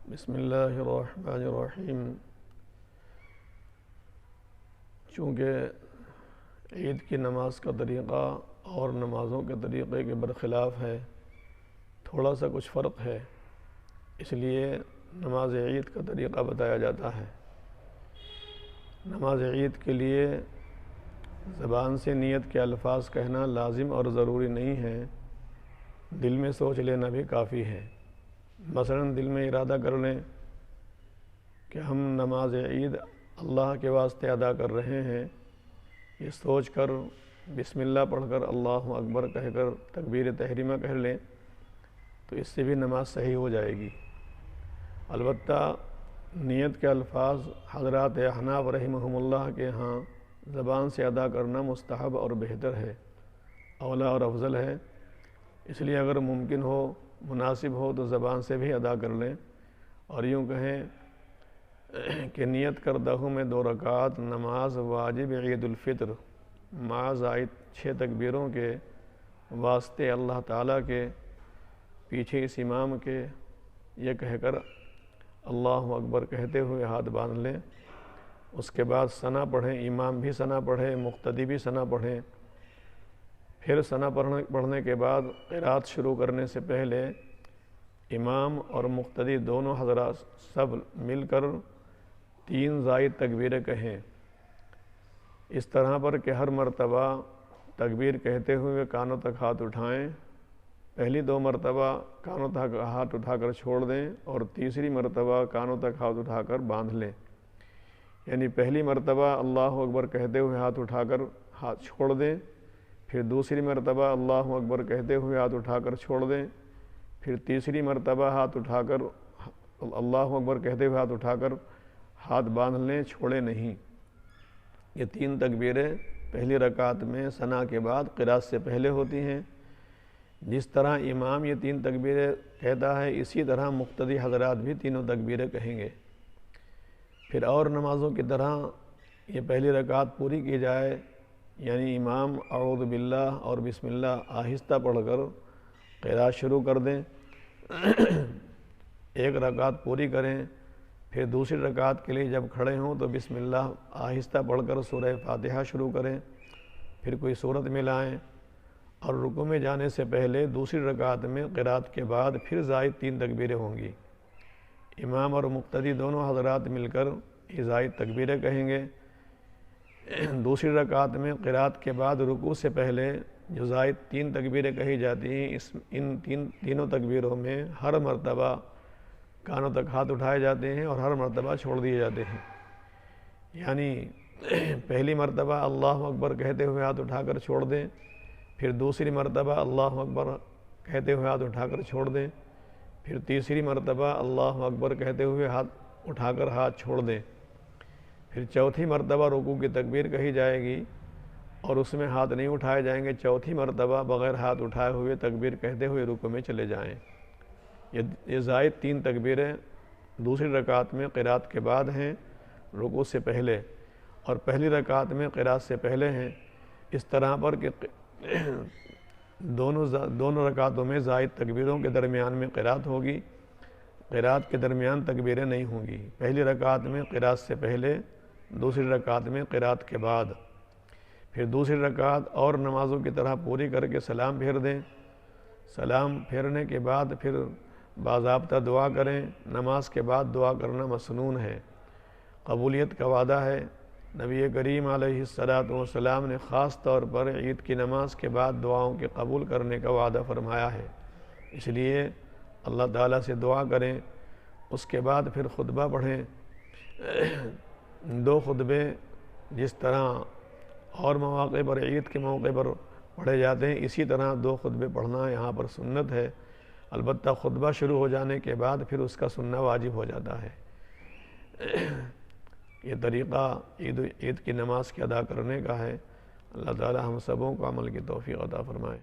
بسم اللہ الرحمن الرحیم۔ چونکہ عید کی نماز کا طریقہ اور نمازوں کے طریقے کے برخلاف ہے، تھوڑا سا کچھ فرق ہے، اس لیے نماز عید کا طریقہ بتایا جاتا ہے۔ نماز عید کے لیے زبان سے نیت کے الفاظ کہنا لازم اور ضروری نہیں ہے، دل میں سوچ لینا بھی کافی ہے۔ مثلاً دل میں ارادہ کر لیں کہ ہم نماز عید اللہ کے واسطے ادا کر رہے ہیں، یہ سوچ کر بسم اللہ پڑھ کر اللہ اکبر کہہ کر تکبیر تحریمہ کہہ لیں تو اس سے بھی نماز صحیح ہو جائے گی۔ البتہ نیت کے الفاظ حضرات احناف رحمہم اللہ کے ہاں زبان سے ادا کرنا مستحب اور بہتر ہے، اولیٰ اور افضل ہے، اس لیے اگر ممکن ہو، مناسب ہو تو زبان سے بھی ادا کر لیں اور یوں کہیں کہ نیت کردہ ہوں میں 2 رکعات نماز واجب عید الفطر مع زائد 6 تکبیروں کے واسطے اللہ تعالیٰ کے پیچھے اس امام کے، یہ کہہ کر اللہ اکبر کہتے ہوئے ہاتھ باندھ لیں۔ اس کے بعد ثنا پڑھیں، امام بھی ثنا پڑھیں، مقتدی بھی ثنا پڑھیں۔ پھر ثنا پڑھنے کے بعد قرات شروع کرنے سے پہلے امام اور مقتدی دونوں حضرات سب مل کر 3 زائد تکبیریں کہیں، اس طرح پر کہ ہر مرتبہ تکبیر کہتے ہوئے کانوں تک ہاتھ اٹھائیں، پہلی 2 مرتبہ کانوں تک ہاتھ اٹھا کر چھوڑ دیں اور تیسری مرتبہ کانوں تک ہاتھ اٹھا کر باندھ لیں۔ یعنی پہلی مرتبہ اللہ اکبر کہتے ہوئے ہاتھ اٹھا کر ہاتھ چھوڑ دیں، پھر دوسری مرتبہ اللہ اکبر کہتے ہوئے ہاتھ اٹھا کر چھوڑ دیں، پھر تیسری مرتبہ ہاتھ اٹھا کر اللہ اکبر کہتے ہوئے ہاتھ اٹھا کر ہاتھ باندھ لیں، چھوڑے نہیں۔ یہ 3 تکبیریں پہلی رکعت میں ثنا کے بعد قرات سے پہلے ہوتی ہیں۔ جس طرح امام یہ 3 تکبیریں کہتا ہے، اسی طرح مقتدی حضرات بھی تینوں تکبیریں کہیں گے۔ پھر اور نمازوں کی طرح یہ پہلی رکعت پوری کی جائے، یعنی امام اعوذ باللہ اور بسم اللہ آہستہ پڑھ کر قرات شروع کر دیں، 1 رکعت پوری کریں، پھر دوسری رکعت کے لیے جب کھڑے ہوں تو بسم اللہ آہستہ پڑھ کر سورہ فاتحہ شروع کریں، پھر کوئی سورت ملائیں اور رکوع میں جانے سے پہلے دوسری رکعت میں قرات کے بعد پھر زائد 3 تکبیریں ہوں گی۔ امام اور مقتدی دونوں حضرات مل کر یہ زائد تکبیریں کہیں گے۔ دوسری رکعت میں قرات کے بعد رکوع سے پہلے جو زائد 3 تکبیریں کہی جاتی ہیں، ان تینوں تکبیروں میں ہر مرتبہ کانوں تک ہاتھ اٹھائے جاتے ہیں اور ہر مرتبہ چھوڑ دیے جاتے ہیں۔ یعنی پہلی مرتبہ اللہ اکبر کہتے ہوئے ہاتھ اٹھا کر چھوڑ دیں، پھر دوسری مرتبہ اللہ اکبر کہتے ہوئے ہاتھ اٹھا کر چھوڑ دیں، پھر تیسری مرتبہ اللہ اکبر کہتے ہوئے ہاتھ اٹھا کر ہاتھ چھوڑ دیں، پھر چوتھی مرتبہ رکوع کی تکبیر کہی جائے گی اور اس میں ہاتھ نہیں اٹھائے جائیں گے، چوتھی مرتبہ بغیر ہاتھ اٹھائے ہوئے تکبیر کہتے ہوئے رکوع میں چلے جائیں۔ یہ زائد 3 تکبیریں دوسری رکعت میں قرات کے بعد ہیں، رکوع سے پہلے، اور پہلی رکعت میں قرات سے پہلے ہیں، اس طرح پر کہ دونوں رکعتوں میں زائد تکبیروں کے درمیان میں قرات ہوگی، قرات کے درمیان تکبیریں نہیں ہوں گی۔ پہلی رکعت میں قرات سے پہلے، دوسری رکعت میں قرات کے بعد، پھر دوسری رکعت اور نمازوں کی طرح پوری کر کے سلام پھیر دیں۔ سلام پھیرنے کے بعد پھر باضابطہ دعا کریں۔ نماز کے بعد دعا کرنا مسنون ہے، قبولیت کا وعدہ ہے۔ نبی کریم علیہ السلام نے خاص طور پر عید کی نماز کے بعد دعاؤں کے قبول کرنے کا وعدہ فرمایا ہے، اس لیے اللہ تعالیٰ سے دعا کریں۔ اس کے بعد پھر خطبہ پڑھیں۔ 2 خطبے جس طرح اور مواقع پر عید کے موقع پر پڑھے جاتے ہیں، اسی طرح 2 خطبے پڑھنا یہاں پر سنت ہے۔ البتہ خطبہ شروع ہو جانے کے بعد پھر اس کا سننا واجب ہو جاتا ہے۔ یہ طریقہ عید کی نماز کے ادا کرنے کا ہے۔ اللہ تعالی ہم سبوں کو عمل کی توفیق عطا فرمائے۔